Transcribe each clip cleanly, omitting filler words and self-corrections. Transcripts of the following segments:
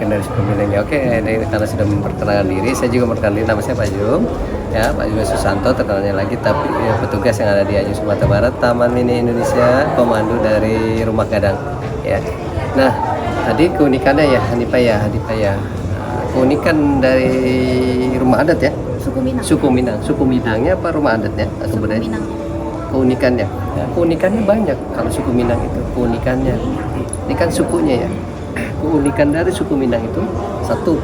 mungkin dari suku Minang ya. Oke, ini karena sudah memperkenalkan diri, saya juga memperkenalkan diri, nama saya Pak Jum. Ya, Pak Jum Susanto, terkenalnya lagi, tapi petugas yang ada di Anjung Sumatera Barat, Taman Mini Indonesia, pemandu dari Rumah Gadang. Ya. Nah, tadi keunikannya ya, Hanifah ya. Keunikan dari rumah adat ya. Suku Minangnya apa rumah adatnya? Kemudian keunikannya. Ya, keunikannya banyak kalau suku Minang itu. Keunikannya. Ini kan sukunya ya. Keunikan dari suku Minang itu satu,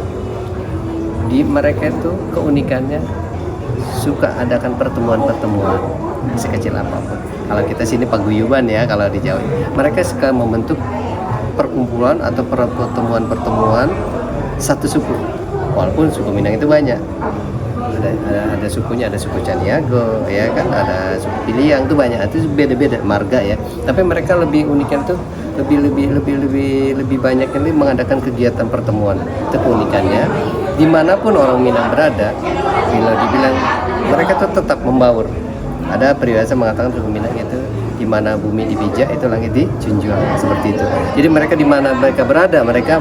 di mereka itu keunikannya suka adakan pertemuan-pertemuan sekecil apapun. Kalau kita sini paguyuban ya, kalau di Jawa mereka suka membentuk perkumpulan atau pertemuan-pertemuan satu suku, walaupun suku Minang itu banyak. Ada sukunya, ada suku Caniago ya kan, ada suku Piliang, itu banyak, itu beda-beda marga ya. Tapi mereka lebih uniknya itu lebih banyak ini mengadakan kegiatan pertemuan. Itu keunikannya. Dimanapun orang Minang berada, bila dibilang mereka tuh tetap membaur. Ada peribahasa mengatakan suku Minang itu di mana bumi dipijak itu langit dijunjung, seperti itu. Jadi mereka di mana mereka berada, mereka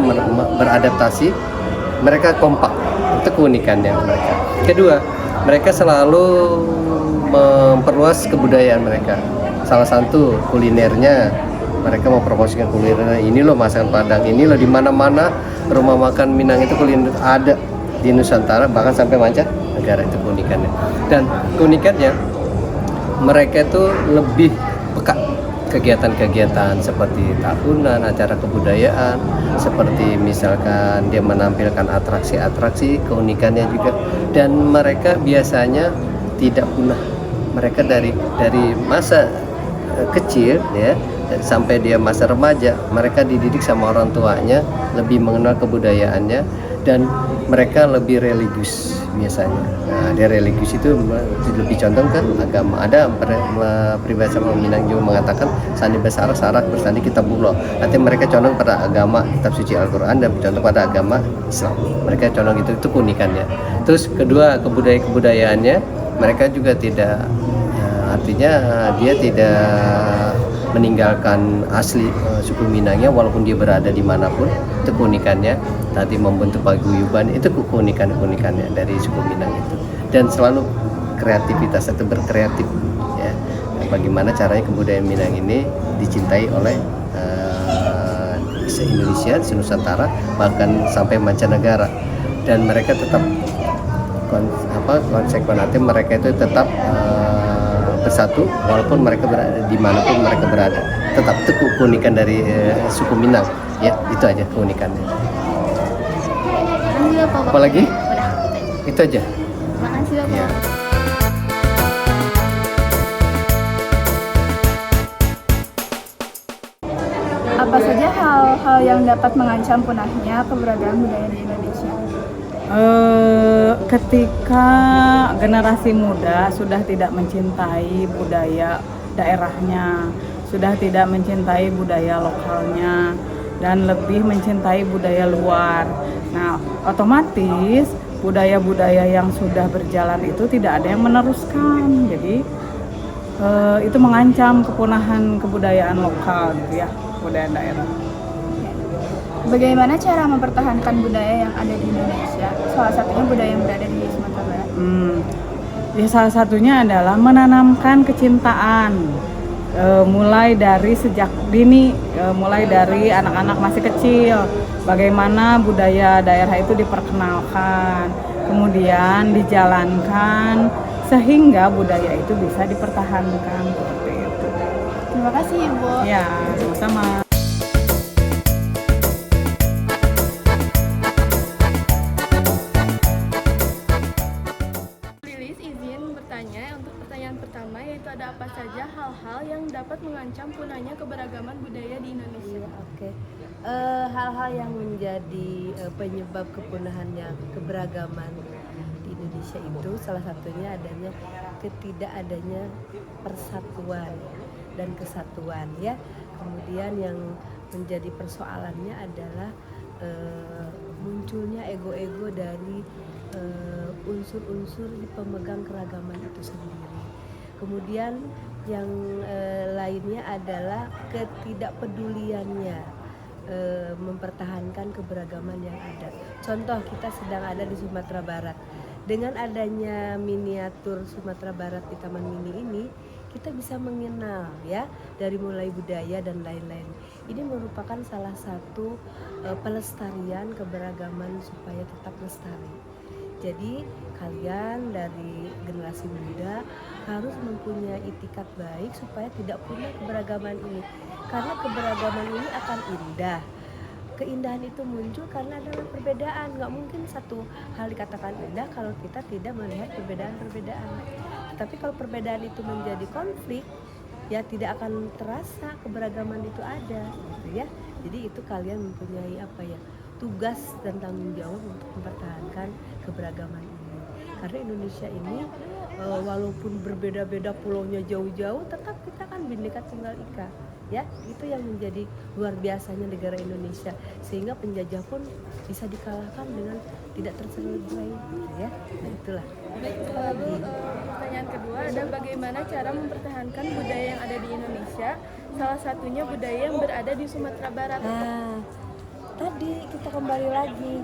beradaptasi, mereka kompak. Itu keunikannya mereka. Kedua, mereka selalu memperluas kebudayaan mereka. Salah satu kulinernya, mereka mau promosikan kuliner. Ini loh masakan Padang, ini loh, di mana-mana rumah makan Minang itu kuliner ada di Nusantara, bahkan sampai mancanegara. Itu keunikannya. Dan keunikannya mereka itu lebih peka kegiatan-kegiatan seperti tahunan, acara kebudayaan, seperti misalkan dia menampilkan atraksi-atraksi, keunikannya juga. Dan mereka biasanya tidak punah. Mereka dari masa kecil ya sampai dia masa remaja, mereka dididik sama orang tuanya, lebih mengenal kebudayaannya, dan mereka lebih religius biasanya. Nah, dia religius itu lebih condong ke agama. Ada peribahasa Minang juga mengatakan sandi besarak sarak bersandi kitabullah. Nanti mereka condong pada agama kitab suci Al-Quran dan condong pada agama Islam. Mereka condong itu keunikannya. Terus kedua, kebudayaannya mereka juga tidak artinya dia tidak meninggalkan asli suku Minangnya walaupun dia berada dimanapun. Itu keunikannya. Tadi membentuk paguyuban, itu keunikannya dari suku Minang itu. Dan selalu kreativitas atau berkreatif ya. Bagaimana caranya kebudayaan Minang ini dicintai oleh se-Indonesia, se-Nusantara, bahkan sampai mancanegara. Dan mereka tetap konsekuensi, mereka itu tetap bersatu walaupun mereka berada dimanapun mereka berada. Tetap itu keunikan dari suku Minang ya, itu aja keunikannya. Apalagi? Itu aja. Makasih Bapak. Ya. Apa saja hal-hal yang dapat mengancam punahnya keberagaman budaya di Indonesia? Ketika generasi muda sudah tidak mencintai budaya daerahnya, sudah tidak mencintai budaya lokalnya, dan lebih mencintai budaya luar. Nah, otomatis budaya-budaya yang sudah berjalan itu tidak ada yang meneruskan. Jadi itu mengancam kepunahan kebudayaan lokal gitu ya, budaya daerah. Bagaimana cara mempertahankan budaya yang ada di Indonesia? Salah satunya budaya yang berada di Sumatera Barat. Ya, salah satunya adalah menanamkan kecintaan. Mulai dari sejak dini, mulai dari anak-anak masih kecil, bagaimana budaya daerah itu diperkenalkan, kemudian dijalankan sehingga budaya itu bisa dipertahankan seperti itu. Terima kasih Ibu. Ya, sama-sama. Pertama, yaitu ada apa saja hal-hal yang dapat mengancam punahnya keberagaman budaya di Indonesia? Hal-hal yang menjadi penyebab kepunahannya keberagaman di Indonesia itu salah satunya adanya ketidakadanya persatuan dan kesatuan ya. Kemudian yang menjadi persoalannya adalah munculnya ego-ego dari unsur-unsur pemegang keragaman itu sendiri. Kemudian yang lainnya adalah ketidakpeduliannya mempertahankan keberagaman yang ada. Contoh, kita sedang ada di Sumatera Barat. Dengan adanya miniatur Sumatera Barat di Taman Mini ini, kita bisa mengenal ya dari mulai budaya dan lain-lain. Ini merupakan salah satu pelestarian keberagaman supaya tetap lestari. Jadi kalian dari generasi muda harus mempunyai itikat baik supaya tidak punah keberagaman ini. Karena keberagaman ini akan indah. Keindahan itu muncul karena adalah perbedaan. Nggak mungkin satu hal dikatakan indah kalau kita tidak melihat perbedaan-perbedaan. Tapi kalau perbedaan itu menjadi konflik, ya tidak akan terasa keberagaman itu ada, gitu ya. Jadi itu kalian mempunyai tugas dan tanggung jawab untuk mempertahankan keberagaman ini. Karena Indonesia ini walaupun berbeda-beda pulaunya jauh-jauh, tetap kita kan Bhinneka Tunggal Ika. Ya, itu yang menjadi luar biasanya negara Indonesia, sehingga penjajah pun bisa dikalahkan dengan tidak tercederai, ya. Nah, itulah. Baik, lalu pertanyaan kedua ada bagaimana cara mempertahankan budaya yang ada di Indonesia, salah satunya budaya yang berada di Sumatera Barat. Nah, tadi kita kembali lagi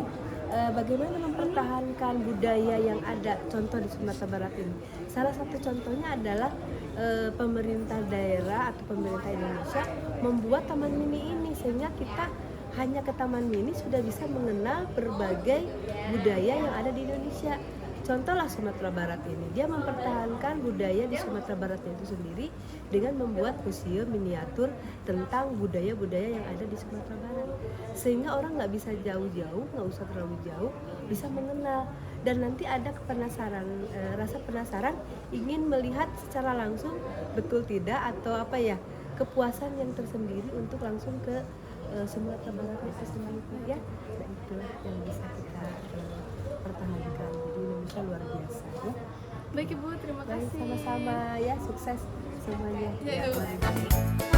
bagaimana mempertahankan budaya yang ada, contoh di Sumatera Barat ini. Salah satu contohnya adalah pemerintah daerah atau pemerintah Indonesia membuat Taman Mini ini, sehingga kita hanya ke Taman Mini sudah bisa mengenal berbagai budaya yang ada di Indonesia. Contohlah Sumatera Barat ini, dia mempertahankan budaya di Sumatera Barat itu sendiri dengan membuat museum miniatur tentang budaya-budaya yang ada di Sumatera Barat, sehingga orang nggak bisa jauh-jauh, nggak usah terlalu jauh, bisa mengenal. Dan nanti ada rasa penasaran, ingin melihat secara langsung betul tidak, atau kepuasan yang tersendiri untuk langsung ke Sumatera Barat itu sendiri, ya. Nah, itulah yang bisa kita pertahankan. Jadi Indonesia luar biasa, ya. Baik Ibu, terima kasih. Sama-sama ya, sukses semuanya. Ya, Ibu. Mari.